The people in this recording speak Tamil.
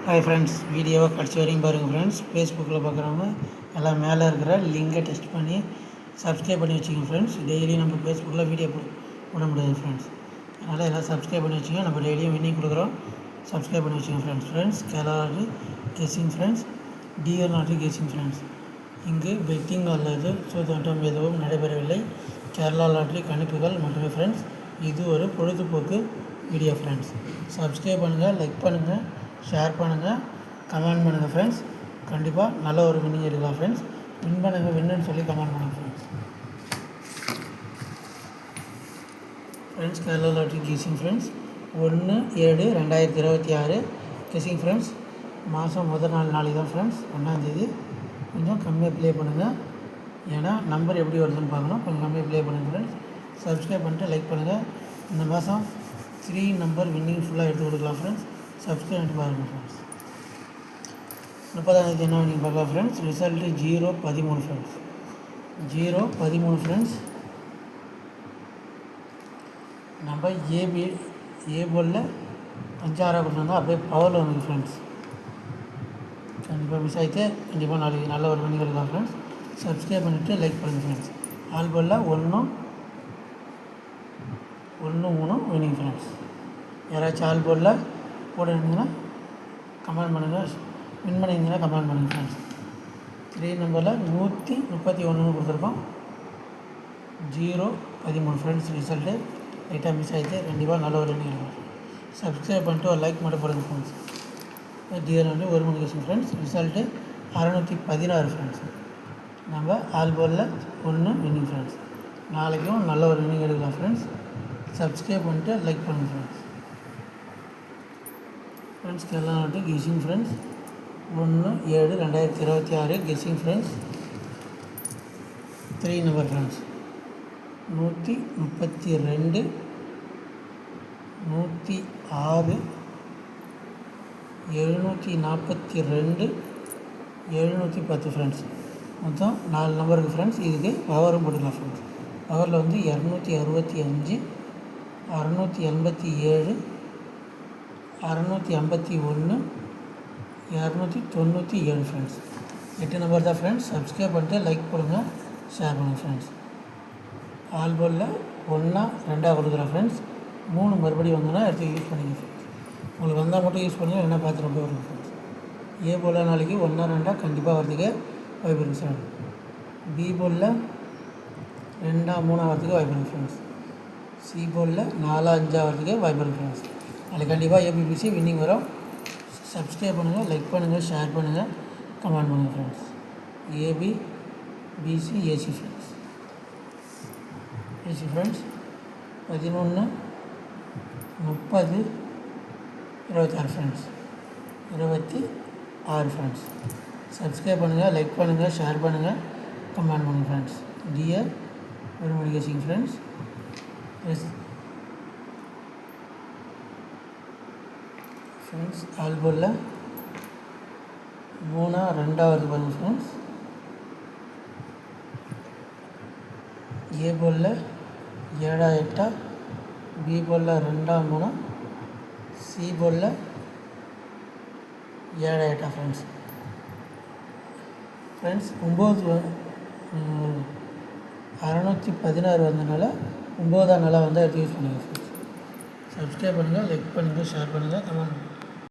ஹாய் ஃப்ரெண்ட்ஸ், வீடியோவை கடைசி வரைக்கும் பாருங்கள் ஃப்ரெண்ட்ஸ். ஃபேஸ்புக்கில் பார்க்குறவங்க எல்லாம் மேலே இருக்கிற லிங்கை டெஸ்ட் பண்ணி சப்ஸ்கிரைப் பண்ணி வச்சுக்கோங்க ஃப்ரெண்ட்ஸ். டெய்லி நம்ம ஃபேஸ்புக்கில் வீடியோ போட முடியாது ஃப்ரெண்ட்ஸ். அதனால் எல்லாம் சப்ஸ்கிரைப் பண்ணி வச்சுக்கோங்க. நம்ம டெய்லியும் வின்னிங் கொடுக்குறோம், சப்ஸ்கிரைப் பண்ணி வச்சுக்கோங்க friends. Kerala lottery guessing friends, DR lottery guessing friends. இங்கு பெட்டிங் அல்லது சூதாட்டம் எதுவும் நடைபெறவில்லை. கேரளா லாட்ரி கணிப்புகள் மட்டுமே ஃப்ரெண்ட்ஸ். இது ஒரு பொழுதுபோக்கு வீடியோ ஃப்ரெண்ட்ஸ். சப்ஸ்கிரைப் பண்ணுங்கள், லைக் பண்ணுங்கள், ஷேர் பண்ணுங்கள், கமெண்ட் பண்ணுங்கள் ஃப்ரெண்ட்ஸ். கண்டிப்பாக நல்ல ஒரு வின்னிங் எடுக்கலாம் ஃப்ரெண்ட்ஸ். வின் பண்ணுங்கள், வின்னுன்னு சொல்லி கமெண்ட் பண்ணுங்கள் friends. Kerala lottery guessing friends 1/7/2026 guessing friends. மாதம் முதல் நாளைக்கு தான் ஃப்ரெண்ட்ஸ், 1ஆம் தேதி. கொஞ்சம் கம்மியாக ப்ளே பண்ணுங்கள், ஏன்னா நம்பர் எப்படி வருதுன்னு பார்க்கணும். கொஞ்சம் கம்மியாக ப்ளே பண்ணுங்கள் ஃப்ரெண்ட்ஸ். சப்ஸ்கிரைப் பண்ணிட்டு லைக் பண்ணுங்கள். இந்த மாதம் 3 நம்பர் வின்னிங் ஃபுல்லாக எடுத்து கொடுக்கலாம் ஃப்ரெண்ட்ஸ். சப்ஸ்கிரைப் பண்ணிட்டு பாருங்கள் ஃப்ரெண்ட்ஸ். 30ஆம் தேதி என்ன வின்னிங் பார்க்கலாம் ஃப்ரெண்ட்ஸ். Result 0-13 friends. 0-13 ஃப்ரெண்ட்ஸ். நம்ம ஏ போலில் 5-6 கொடுத்துருந்தோம், அப்படியே பவரில் வந்து ஃப்ரெண்ட்ஸ். கண்டிப்பாக மிஸ் ஆகிட்டு கண்டிப்பாக நாளைக்கு நல்ல ஒரு வின்னிங் எடுக்கலாம் ஃப்ரெண்ட்ஸ். சப்ஸ்கிரைப் பண்ணிவிட்டு லைக் பண்ணுங்கள் ஃப்ரெண்ட்ஸ். ஆல் போலில் 1-3 வின்னிங் ஃப்ரெண்ட்ஸ். யாராச்சும் ஆல் போலில் போட்டுருந்தீங்கன்னா கமெண்ட் பண்ணுங்கள், வின் பண்ணியிருந்தீங்கன்னா கமெண்ட் பண்ணுங்கள் ஃப்ரெண்ட்ஸ். 3 நம்பரில் 131 கொடுத்துருக்கோம். 0-13 ஃப்ரெண்ட்ஸ். ரிசல்ட்டு லைட்டாக மிஸ் ஆகிட்டு கண்டிப்பாக நல்ல ஒரு வின்னிங் எடுக்கலாம். சப்ஸ்கிரைப் பண்ணிட்டு ஒரு லைக் மட்டும் போடுங்க ஃப்ரெண்ட்ஸ். டிஆர் வந்து 1 மணி கெஸ்ஸிங் ஃப்ரெண்ட்ஸ். Result 616 friends. நம்ம ஆல் போலில் 1 வின்னிங் ஃப்ரெண்ட்ஸ். நாளைக்கும் நல்ல ஒரு வின்னிங் எடுக்கலாம் ஃப்ரெண்ட்ஸ். சப்ஸ்கிரைப் பண்ணிட்டு லைக் பண்ணுங்கள் friends. Friends Kerala lottery guessing friends 1/7/2026 guessing friends. 3 number friends. 132, 106, 742, 710 friends. மொத்தம் 4 நம்பருக்கு ஃப்ரெண்ட்ஸ். இதுக்கு பவரும் போட்டுக்கலாம் ஃப்ரெண்ட்ஸ். பவரில் வந்து 265, 687, 651, 297 ஃப்ரெண்ட்ஸ். 8 நம்பர் தான் ஃப்ரெண்ட்ஸ். சப்ஸ்கிரைப் பண்ணிட்டு லைக் பண்ணுங்கள், ஷேர் பண்ணுங்கள் ஃப்ரெண்ட்ஸ். ஆல் போலில் 1-2 கொடுக்குறேன் ஃப்ரெண்ட்ஸ். 3 மறுபடியும் வந்தோன்னா எடுத்து யூஸ் பண்ணிங்க ஃப்ரெண்ட்ஸ். உங்களுக்கு வந்தால் மட்டும் யூஸ் பண்ணுங்கள், என்ன பார்த்து ரொம்ப வருங்க ஃப்ரெண்ட்ஸ். ஏ போலில் நாளைக்கு 1-2 கண்டிப்பாக வரதுக்கு வாய்ப்பு இருக்குது சார். பி போலில் 2-3 வரதுக்கு வாய்ப்பு இருக்குது ஃப்ரெண்ட்ஸ். சி போலில் 4-5 வரதுக்கு வாய்ப்பு இருக்குது ஃப்ரெண்ட்ஸ். அதில் கண்டிப்பாக ஏபிபிசி வின்னிங் வரும். சப்ஸ்கிரைப் பண்ணுங்கள், லைக் பண்ணுங்கள், ஷேர் பண்ணுங்கள், கமெண்ட் பண்ணுங்கள் friends. AB, BC, AC friends. AC friends 11, 30, 26 friends. 26 friends. Subscribe பண்ணுங்கள், லைக் பண்ணுங்கள், ஷேர் பண்ணுங்கள், கமெண்ட் பண்ணுங்கள் ஃப்ரெண்ட்ஸ். டிஆர் 1 மணி கெஸ்ஸிங் ஃப்ரெண்ட்ஸ். ஃப்ரெண்ட்ஸ் ஆல் போலில் 3-2 வருது பாருங்கள் ஃப்ரெண்ட்ஸ். ஏ போலில் 7-8, பி போலில் 2-3, சி போலில் 7-8 ஃப்ரெண்ட்ஸ். ஃப்ரெண்ட்ஸ் 616 வந்ததுனால 9ஆம் நாளாக வந்து எடுத்து யூஸ் பண்ணுங்கள் ஃப்ரெண்ட்ஸ். சப்ஸ்கிரைப் பண்ணுங்கள், லைக் பண்ணுங்கள், ஷேர் பண்ணுங்கள், கமெண்ட் பண்ணுங்கள்.